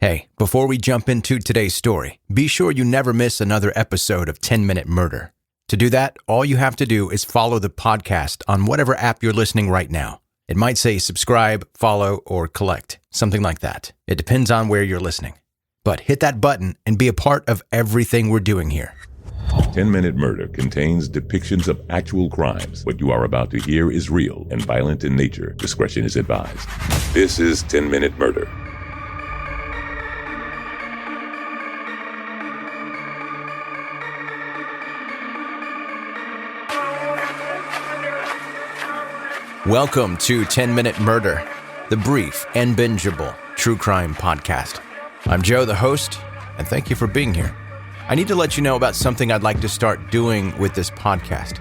Hey, before we jump into today's story, be sure you never miss another episode of 10-Minute Murder. To do that, all you have to do is follow the podcast on whatever app you're listening right now. It might say subscribe, follow, or collect, something like that. It depends on where you're listening. But hit that button and be a part of everything we're doing here. 10-Minute Murder contains depictions of actual crimes. What you are about to hear is real and violent in nature. Discretion is advised. This is 10-Minute Murder. Welcome to 10-Minute Murder, the brief and bingeable true crime podcast. I'm Joe, the host, and thank you for being here. I need to let you know about something I'd like to start doing with this podcast.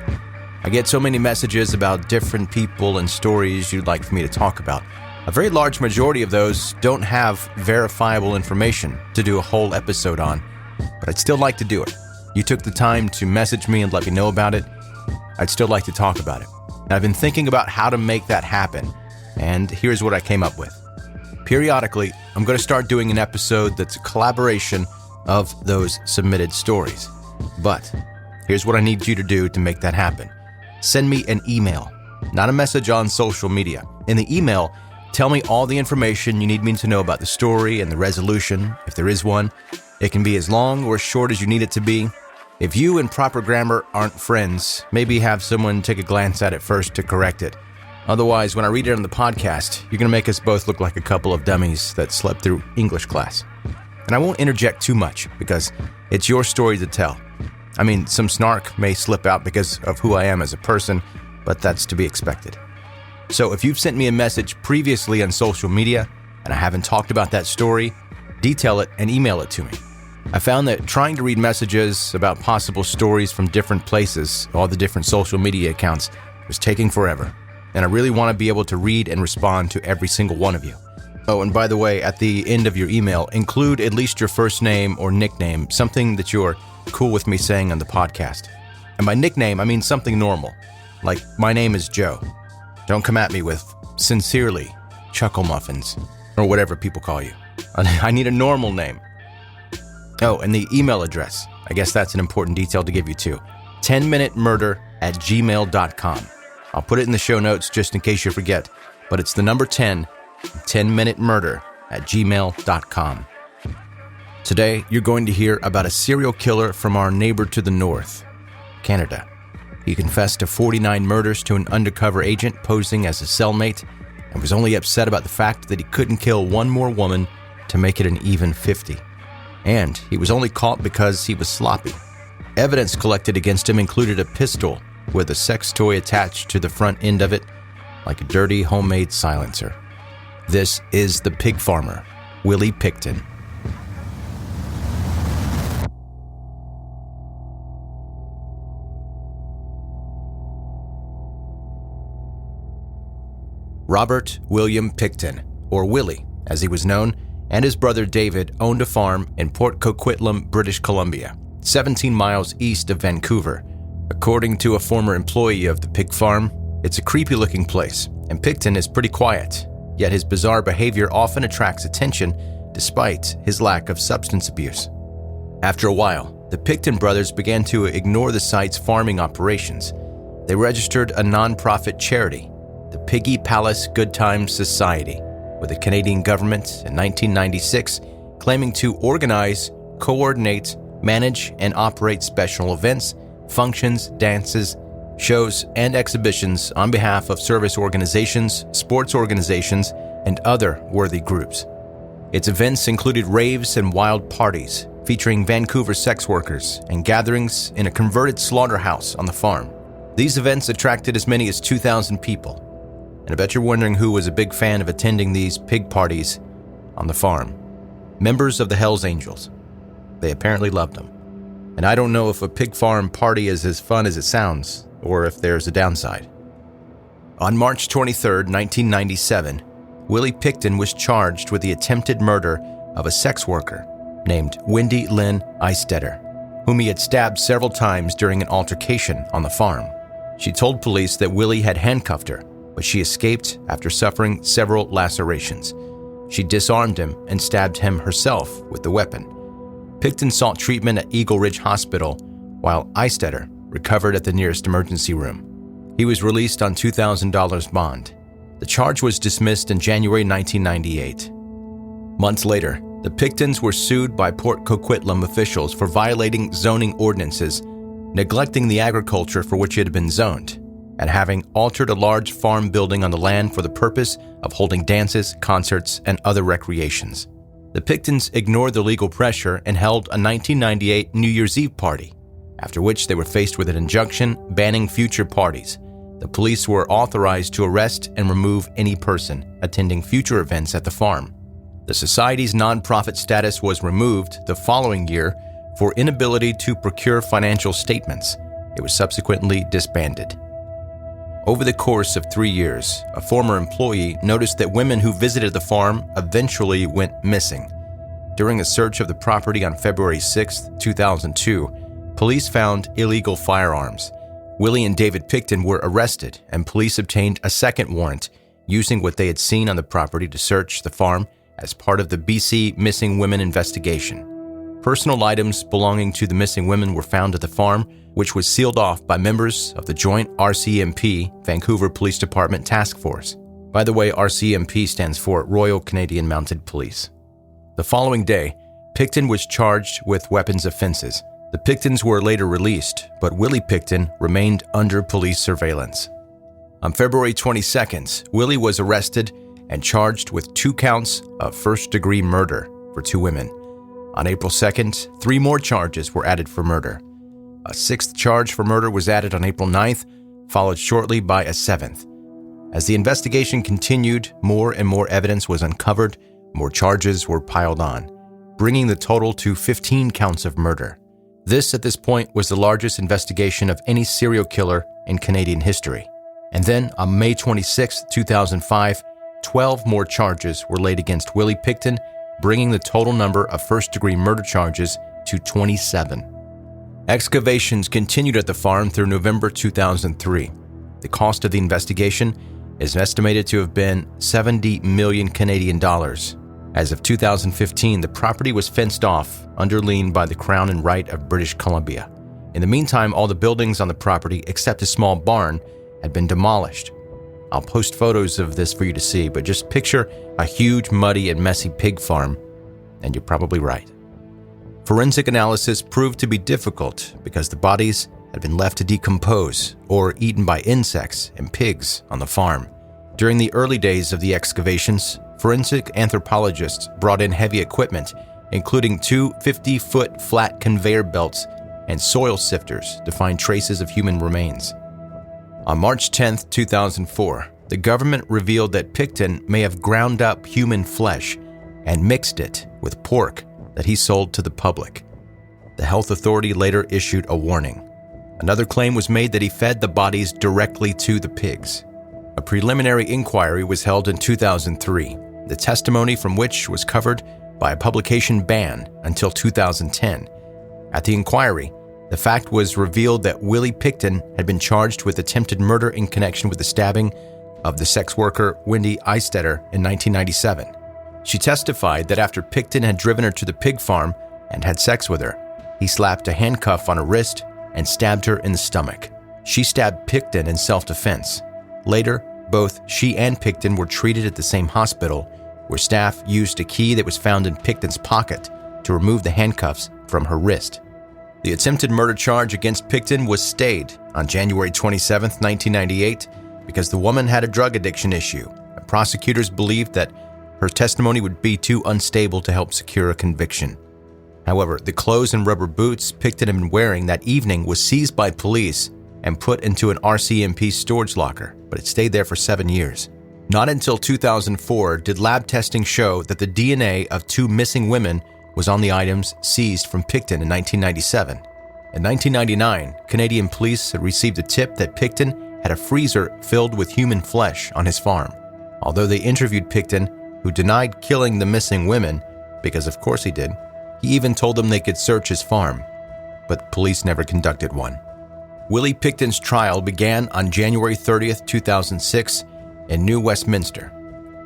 I get so many messages about different people and stories you'd like for me to talk about. A very large majority of those don't have verifiable information to do a whole episode on, but I'd still like to do it. You took the time to message me and let me know about it. I'd still like to talk about it. And I've been thinking about how to make that happen, and here's what I came up with. Periodically, I'm going to start doing an episode that's a collaboration of those submitted stories. But here's what I need you to do to make that happen. Send me an email, not a message on social media. In the email, tell me all the information you need me to know about the story and the resolution, if there is one. It can be as long or as short as you need it to be. If you and proper grammar aren't friends, maybe have someone take a glance at it first to correct it. Otherwise, when I read it on the podcast, you're going to make us both look like a couple of dummies that slept through English class. And I won't interject too much because it's your story to tell. I mean, some snark may slip out because of who I am as a person, but that's to be expected. So if you've sent me a message previously on social media and I haven't talked about that story, detail it and email it to me. I found that trying to read messages about possible stories from different places, all the different social media accounts, was taking forever. And I really want to be able to read and respond to every single one of you. Oh, and by the way, at the end of your email, include at least your first name or nickname, something that you're cool with me saying on the podcast. And by nickname, I mean something normal, like my name is Joe. Don't come at me with sincerely Chuckle Muffins, or whatever people call you. I need a normal name. Oh, and the email address. I guess that's an important detail to give you too. 10minutemurder@gmail.com. I'll put it in the show notes just in case you forget, but it's the number 10minutemurder@gmail.com. Today, you're going to hear about a serial killer from our neighbor to the north, Canada. He confessed to 49 murders to an undercover agent posing as a cellmate and was only upset about the fact that he couldn't kill one more woman to make it an even 50. And he was only caught because he was sloppy. Evidence collected against him included a pistol with a sex toy attached to the front end of it, like a dirty homemade silencer. This is the pig farmer, Willy Pickton. Robert William Pickton, or Willy, as he was known, and his brother David owned a farm in Port Coquitlam, British Columbia, 17 miles east of Vancouver. According to a former employee of the pig farm, it's a creepy-looking place, and Pickton is pretty quiet, yet his bizarre behavior often attracts attention despite his lack of substance abuse. After a while, the Pickton brothers began to ignore the site's farming operations. They registered a non-profit charity, the Piggy Palace Good Times Society, with the Canadian government in 1996, claiming to organize, coordinate, manage, and operate special events, functions, dances, shows, and exhibitions on behalf of service organizations, sports organizations, and other worthy groups. Its events included raves and wild parties featuring Vancouver sex workers and gatherings in a converted slaughterhouse on the farm. These events attracted as many as 2,000 people. And I bet you're wondering who was a big fan of attending these pig parties on the farm. Members of the Hells Angels. They apparently loved them. And I don't know if a pig farm party is as fun as it sounds, or if there's a downside. On March 23, 1997, Willy Pickton was charged with the attempted murder of a sex worker named Wendy Lynn Eistetter, whom he had stabbed several times during an altercation on the farm. She told police that Willy had handcuffed her, but she escaped after suffering several lacerations. She disarmed him and stabbed him herself with the weapon. Picton sought treatment at Eagle Ridge Hospital, while Eistetter recovered at the nearest emergency room. He was released on $2,000 bond. The charge was dismissed in January 1998. Months later, the Pictons were sued by Port Coquitlam officials for violating zoning ordinances, neglecting the agriculture for which it had been zoned, and having altered a large farm building on the land for the purpose of holding dances, concerts, and other recreations. The Pictons ignored the legal pressure and held a 1998 New Year's Eve party, after which they were faced with an injunction banning future parties. The police were authorized to arrest and remove any person attending future events at the farm. The society's nonprofit status was removed the following year for inability to procure financial statements. It was subsequently disbanded. Over the course of 3 years, a former employee noticed that women who visited the farm eventually went missing. During a search of the property on February 6, 2002, police found illegal firearms. Willy and David Picton were arrested, and police obtained a second warrant using what they had seen on the property to search the farm as part of the BC Missing Women investigation. Personal items belonging to the missing women were found at the farm, which was sealed off by members of the joint RCMP Vancouver Police Department Task Force. By the way, RCMP stands for Royal Canadian Mounted Police. The following day, Picton was charged with weapons offenses. The Pictons were later released, but Willy Picton remained under police surveillance. On February 22nd, Willy was arrested and charged with 2 counts of first-degree murder for 2 women. On April 2nd, 3 more charges were added for murder. A 6th charge for murder was added on April 9th, followed shortly by a 7th. As the investigation continued, more and more evidence was uncovered, more charges were piled on, bringing the total to 15 counts of murder. This, at this point, was the largest investigation of any serial killer in Canadian history. And then, on May 26, 2005, 12 more charges were laid against Willy Picton, bringing the total number of first-degree murder charges to 27. Excavations continued at the farm through November 2003. The cost of the investigation is estimated to have been 70 million Canadian dollars. As of 2015, the property was fenced off under lien by the Crown and Right of British Columbia. In the meantime, all the buildings on the property, except a small barn, had been demolished. I'll post photos of this for you to see, but just picture a huge, muddy, and messy pig farm, and you're probably right. Forensic analysis proved to be difficult because the bodies had been left to decompose or eaten by insects and pigs on the farm. During the early days of the excavations, forensic anthropologists brought in heavy equipment, including 2 50-foot flat conveyor belts and soil sifters to find traces of human remains. On March 10, 2004, the government revealed that Picton may have ground up human flesh and mixed it with pork that he sold to the public. The health authority later issued a warning. Another claim was made that he fed the bodies directly to the pigs. A preliminary inquiry was held in 2003, the testimony from which was covered by a publication ban until 2010. At the inquiry, the fact was revealed that Willy Picton had been charged with attempted murder in connection with the stabbing of the sex worker Wendy Eistetter in 1997. She testified that after Picton had driven her to the pig farm and had sex with her, he slapped a handcuff on her wrist and stabbed her in the stomach. She stabbed Picton in self-defense. Later, both she and Picton were treated at the same hospital, where staff used a key that was found in Picton's pocket to remove the handcuffs from her wrist. The attempted murder charge against Picton was stayed on January 27, 1998, because the woman had a drug addiction issue, and prosecutors believed that her testimony would be too unstable to help secure a conviction. However, the clothes and rubber boots Picton had been wearing that evening was seized by police and put into an RCMP storage locker, but it stayed there for 7 years. Not until 2004 did lab testing show that the DNA of 2 missing women was on the items seized from Picton in 1997. In 1999, Canadian police had received a tip that Picton had a freezer filled with human flesh on his farm. Although they interviewed Picton, who denied killing the missing women, because of course he did, he even told them they could search his farm, but police never conducted one. Willy Picton's trial began on January 30, 2006 in New Westminster.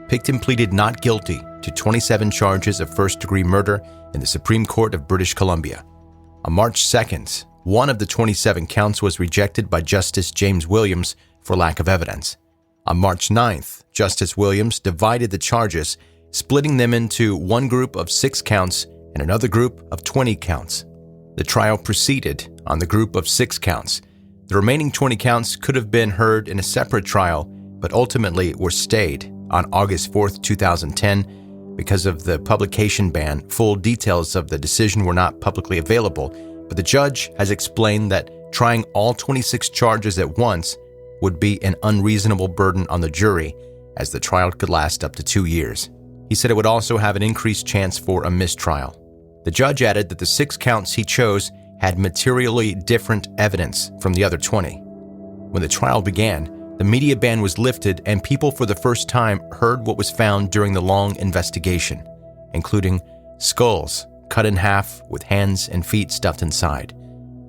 Picton pleaded not guilty to 27 charges of first-degree murder in the Supreme Court of British Columbia. On March 2nd, one of the 27 counts was rejected by Justice James Williams for lack of evidence. On March 9th, Justice Williams divided the charges, splitting them into one group of 6 counts and another group of 20 counts. The trial proceeded on the group of 6 counts. The remaining 20 counts could have been heard in a separate trial, but ultimately were stayed on August 4th, 2010. Because of the publication ban, full details of the decision were not publicly available, but the judge has explained that trying all 26 charges at once would be an unreasonable burden on the jury, as the trial could last up to 2 years. He said it would also have an increased chance for a mistrial. The judge added that the 6 counts he chose had materially different evidence from the other 20. When the trial began, the media ban was lifted and people for the first time heard what was found during the long investigation, including skulls cut in half with hands and feet stuffed inside,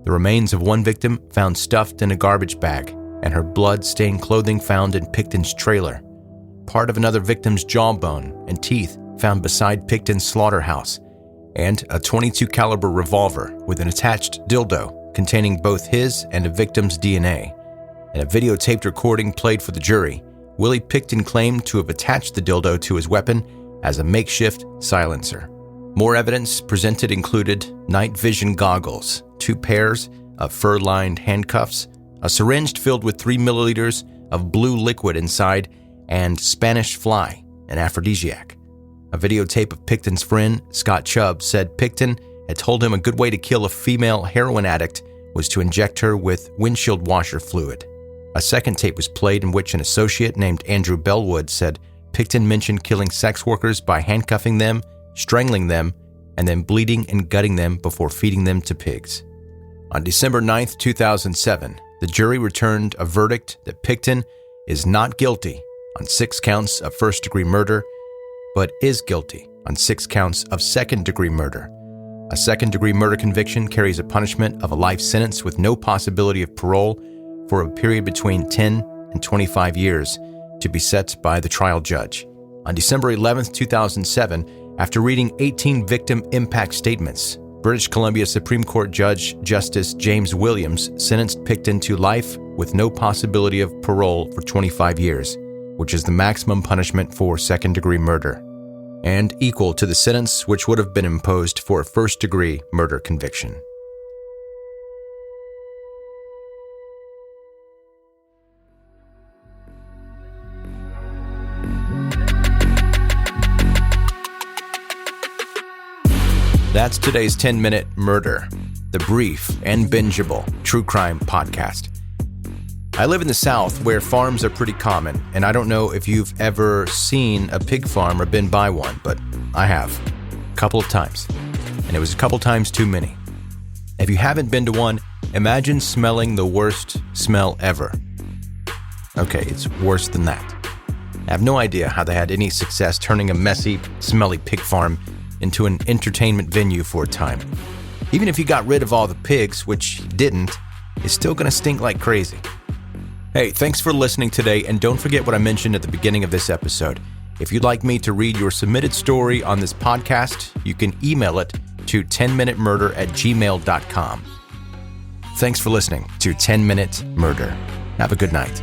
the remains of one victim found stuffed in a garbage bag, and her blood-stained clothing found in Picton's trailer, part of another victim's jawbone and teeth found beside Picton's slaughterhouse, and a .22 caliber revolver with an attached dildo containing both his and a victim's DNA. In a videotaped recording played for the jury, Willy Picton claimed to have attached the dildo to his weapon as a makeshift silencer. More evidence presented included night vision goggles, 2 pairs of fur-lined handcuffs, a syringe filled with 3 milliliters of blue liquid inside, and Spanish fly, an aphrodisiac. A videotape of Picton's friend, Scott Chubb, said Picton had told him a good way to kill a female heroin addict was to inject her with windshield washer fluid. A second tape was played in which an associate named Andrew Bellwood said Picton mentioned killing sex workers by handcuffing them, strangling them, and then bleeding and gutting them before feeding them to pigs. On December 9, 2007, the jury returned a verdict that Picton is not guilty on 6 counts of first-degree murder, but is guilty on 6 counts of second-degree murder. A second-degree murder conviction carries a punishment of a life sentence with no possibility of parole for a period between 10 and 25 years to be set by the trial judge. On December 11, 2007, after reading 18 victim impact statements, British Columbia Supreme Court Judge Justice James Williams sentenced Picton to life with no possibility of parole for 25 years, which is the maximum punishment for second-degree murder, and equal to the sentence which would have been imposed for a first-degree murder conviction. That's today's 10-Minute Murder, the brief and bingeable true crime podcast. I live in the South where farms are pretty common, and I don't know if you've ever seen a pig farm or been by one, but I have, a couple of times, and it was a couple times too many. If you haven't been to one, imagine smelling the worst smell ever. Okay, it's worse than that. I have no idea how they had any success turning a messy, smelly pig farm into an entertainment venue for a time. Even if you got rid of all the pigs, which you didn't, it's still gonna stink like crazy. Hey, thanks for listening today, and don't forget what I mentioned at the beginning of this episode. If you'd like me to read your submitted story on this podcast, you can email it to 10minutemurder@gmail.com. Thanks for listening to 10 Minute Murder. Have a good night.